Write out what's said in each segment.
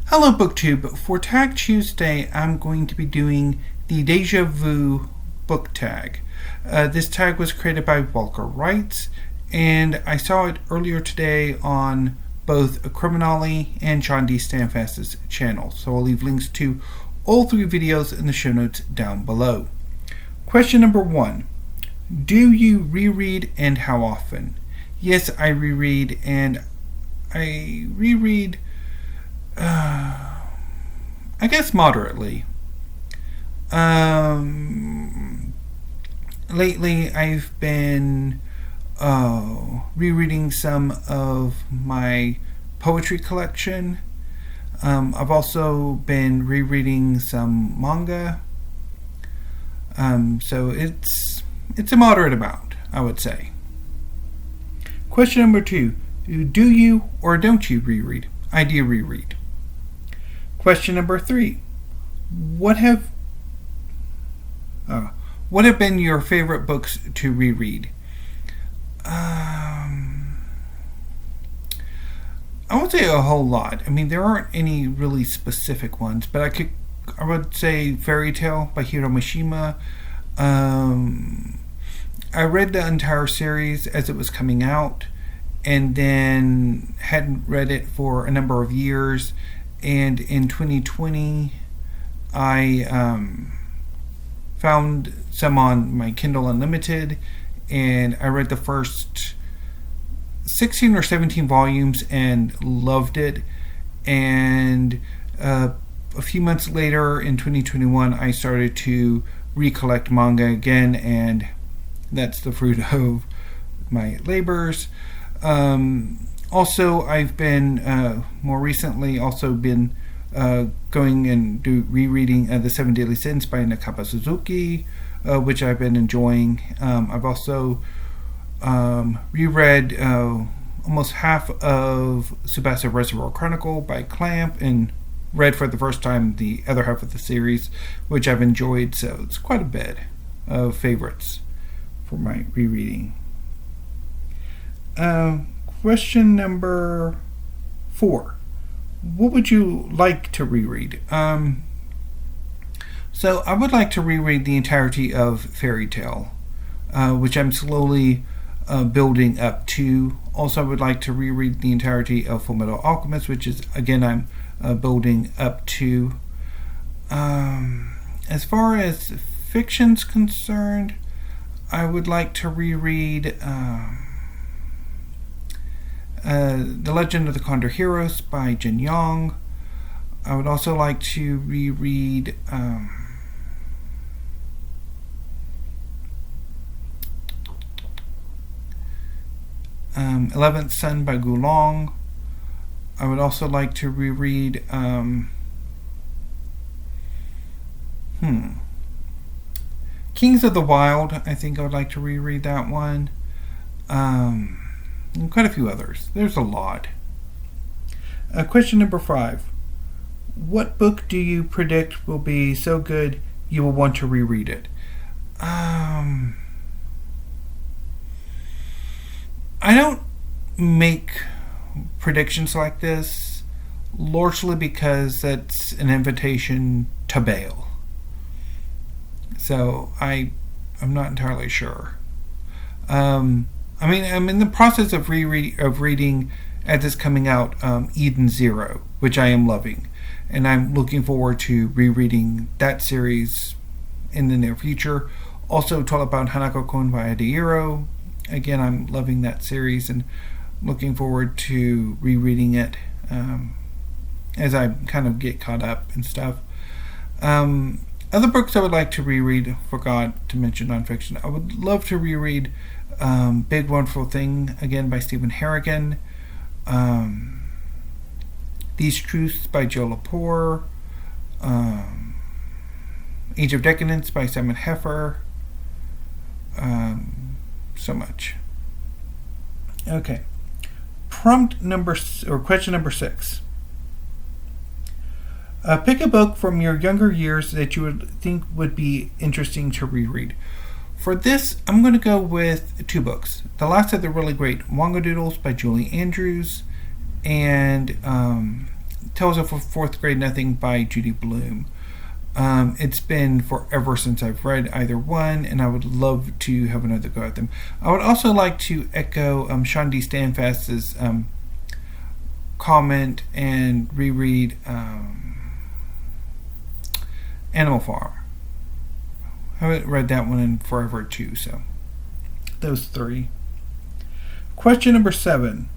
Hello BookTube. For Tag Tuesday, I'm going to be doing the Deja Vu Book Tag. This tag was created by Walker Wrights, and I saw it earlier today on both Criminale and John D. Stanfast's channel, so I'll leave links to all three videos in the show notes down below. Question number 1. Do you reread, and how often? Yes, I reread, and I reread I guess moderately. Lately I've been rereading some of my poetry collection. I've also been rereading some manga. So it's a moderate amount, I would say. Question number 2. Do you or don't you reread? I do reread. Question number 3. What have been your favorite books to reread? I would say a whole lot. I mean, there aren't any really specific ones, but I would say Fairy Tale by Hiro Mishima. I read the entire series as it was coming out, and then hadn't read it for a number of years. And in 2020, I found some on my Kindle Unlimited, and I read the first 16 or 17 volumes and loved it. And a few months later, in 2021, I started to recollect manga again, and that's the fruit of my labors. Also, I've been more recently going and rereading The Seven Deadly Sins by Nakaba Suzuki, which I've been enjoying. I've also reread almost half of Tsubasa Reservoir Chronicle by Clamp, and read for the first time the other half of the series, which I've enjoyed. So it's quite a bit of favorites for my rereading. Question number 4. What would you like to reread? So I would like to reread the entirety of Fairy Tale, which I'm slowly building up to. Also, I would like to reread the entirety of Fullmetal Alchemist, which is, again, I'm building up to. As far as fiction's concerned, I would like to reread The Legend of the Condor Heroes by Jin Yong. I would also like to reread Eleventh Son by Gulong. I would also like to reread Kings of the Wild. I think I would like to reread that one. And quite a few others. There's a lot. Question number 5. What book do you predict will be so good you will want to reread it? I don't make predictions like this, largely because that's an invitation to bail. So I'm not entirely sure. I'm in the process of reading, as it's coming out, Eden Zero, which I am loving, and I'm looking forward to rereading that series in the near future. Also, Twilight Bound Hanako-kun by Adahiro. Again, I'm loving that series and looking forward to rereading it as I kind of get caught up and stuff. Other books I would like to reread, forgot to mention nonfiction. I would love to reread Big Wonderful Thing, again by Stephen Harrigan. These Truths by Joe Lepore. Age of Decadence by Simon Heffer. So much. Okay. Question number 6. Pick a book from your younger years that you would think would be interesting to reread. For this, I'm going to go with 2 books. The Last of the Really Great Manga Doodles by Julie Andrews, and Tales of a Fourth Grade Nothing by Judy Blume. It's been forever since I've read either one, and I would love to have another go at them. I would also like to echo Sean D. Stanfast's comment and reread Animal Farm. I haven't read that one in forever too, so those three. Question number 7.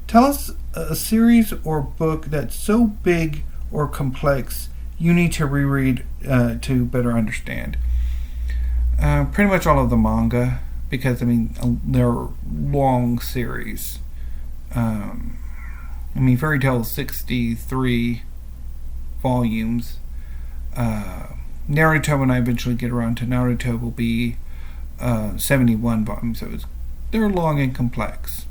Tell us a series or book that's so big or complex you need to reread to better understand. Pretty much all of the manga, because they're long series. Fairy Tail is 63 volumes. Naruto, when I eventually get around to Naruto, will be 71 volumes. So they're long and complex.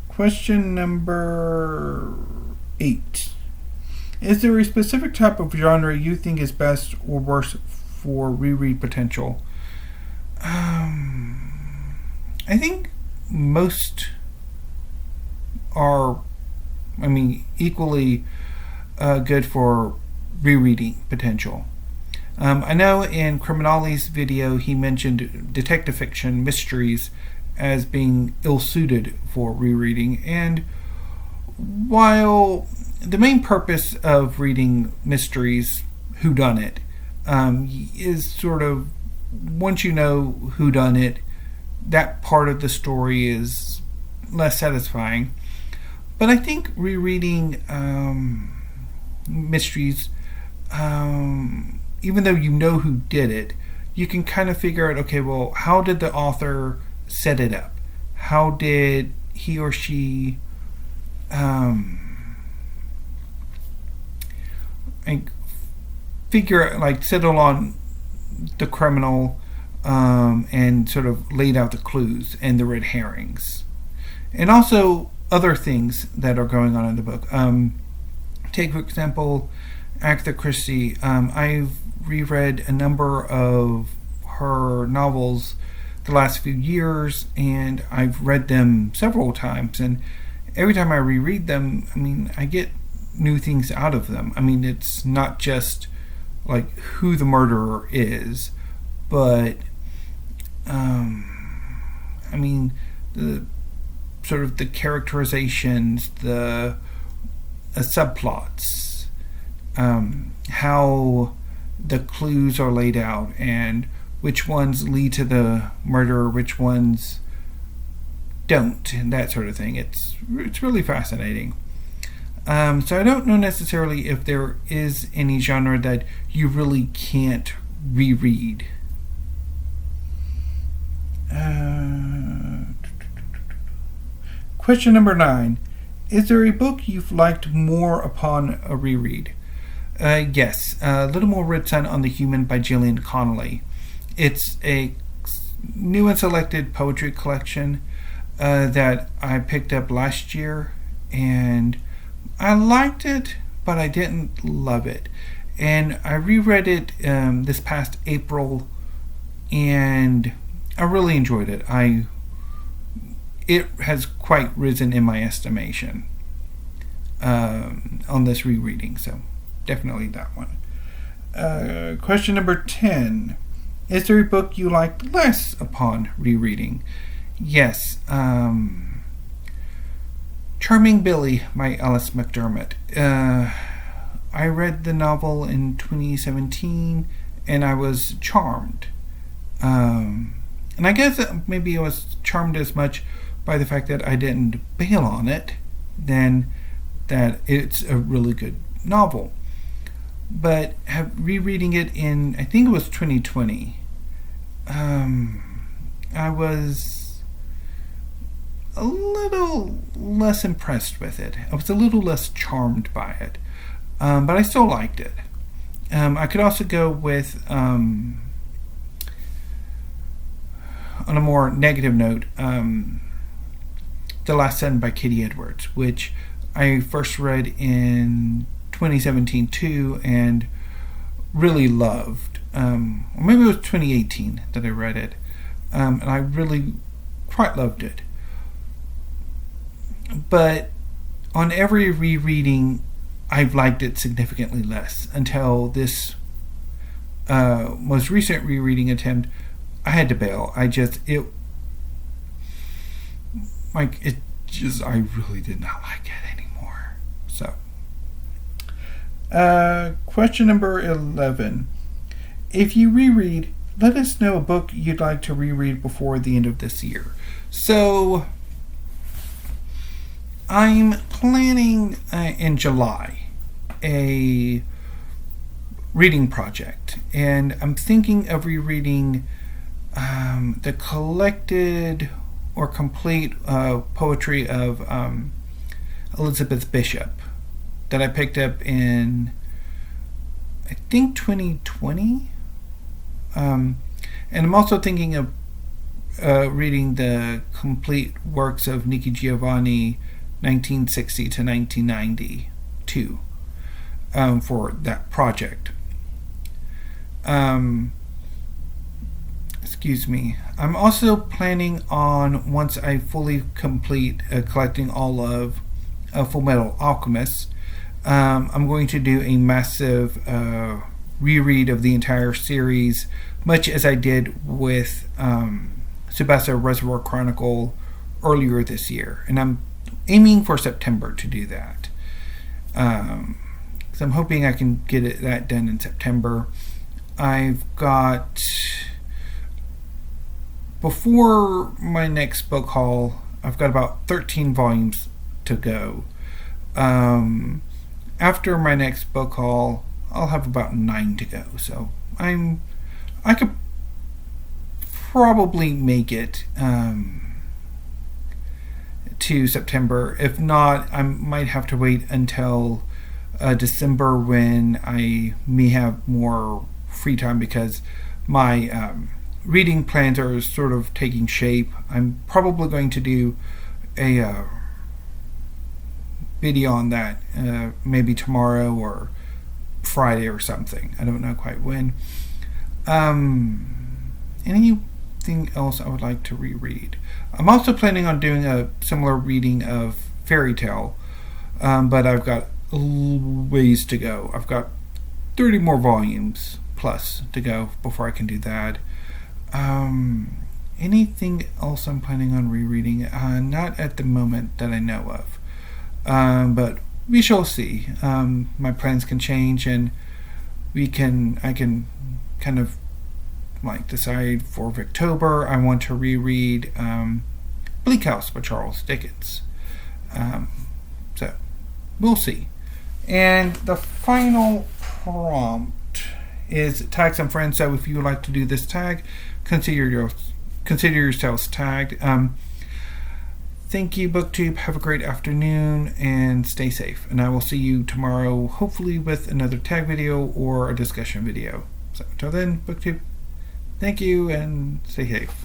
Question number 8. Is there a specific type of genre you think is best or worse for reread potential? I think most are, equally good for rereading potential. I know in Criminali's video he mentioned detective fiction, mysteries, as being ill-suited for rereading, and while the main purpose of reading mysteries, whodunit, is sort of, once you know whodunit, that part of the story is less satisfying. But I think rereading mysteries, even though you know who did it, you can kind of figure out, okay, well, how did the author set it up? How did he or she settle on the criminal, and sort of laid out the clues and the red herrings, and also other things that are going on in the book. Take, for example, Agatha Christie. I've reread a number of her novels the last few years, and I've read them several times, and every time I reread them, I get new things out of them. It's not just like who the murderer is, but the sort of the characterizations, the subplots, how the clues are laid out, and which ones lead to the murder, which ones don't, and that sort of thing. It's really fascinating. So I don't know necessarily if there is any genre that you really can't reread. Question number 9. Is there a book you've liked more upon a reread? Yes. Little More Red Sun on the Human by Gillian Connolly. It's a new and selected poetry collection that I picked up last year, and I liked it, but I didn't love it. And I reread it this past April, and I really enjoyed it. It has quite risen in my estimation on this rereading, so definitely that one. Question number 10. Is there a book you liked less upon rereading? Yes. Charming Billy by Alice McDermott. I read the novel in 2017, and I was charmed. And I guess maybe I was charmed as much by the fact that I didn't bail on it than that it's a really good novel. But rereading it in, I think it was 2020, I was a little less impressed with it. I was a little less charmed by it. But I still liked it. I could also go with, on a more negative note, The Last Son by Katie Edwards, which I first read in 2017 too, and really loved. Or maybe it was 2018 that I read it, and I really quite loved it. but on every rereading, I've liked it significantly less until this most recent rereading attempt. I had to bail. I really did not like it anymore. So, question number 11. If you reread, let us know a book you'd like to reread before the end of this year. So, I'm planning in July a reading project, and I'm thinking of rereading the collected or complete poetry of Elizabeth Bishop that I picked up in, I think, 2020. And I'm also thinking of reading the complete works of Nikki Giovanni, 1960 to 1992, for that project. Excuse me. I'm also planning on, once I fully complete collecting all of Full Metal Alchemist, I'm going to do a massive reread of the entire series, much as I did with Tsubasa Reservoir Chronicle earlier this year. And I'm aiming for September to do that. So I'm hoping I can get that done in September. I've got, before my next book haul, I've got about 13 volumes to go. After my next book haul, I'll have about 9 to go. So I could probably make it to September. If not, I might have to wait until December, when I may have more free time, because my reading plans are sort of taking shape. I'm probably going to do a video on that maybe tomorrow or Friday or something. I don't know quite when. Anything else I would like to reread? I'm also planning on doing a similar reading of Fairy Tale, but I've got ways to go. I've got 30 more volumes plus to go before I can do that. Anything else I'm planning on rereading? Not at the moment that I know of. But we shall see. My plans can change, and I can kind of decide for October I want to reread Bleak House by Charles Dickens. So we'll see. And the final prompt is tag some friends. So if you would like to do this tag, consider yourselves tagged. Thank you, BookTube. Have a great afternoon and stay safe. And I will see you tomorrow, hopefully with another tag video or a discussion video. So until then, BookTube, thank you and stay safe.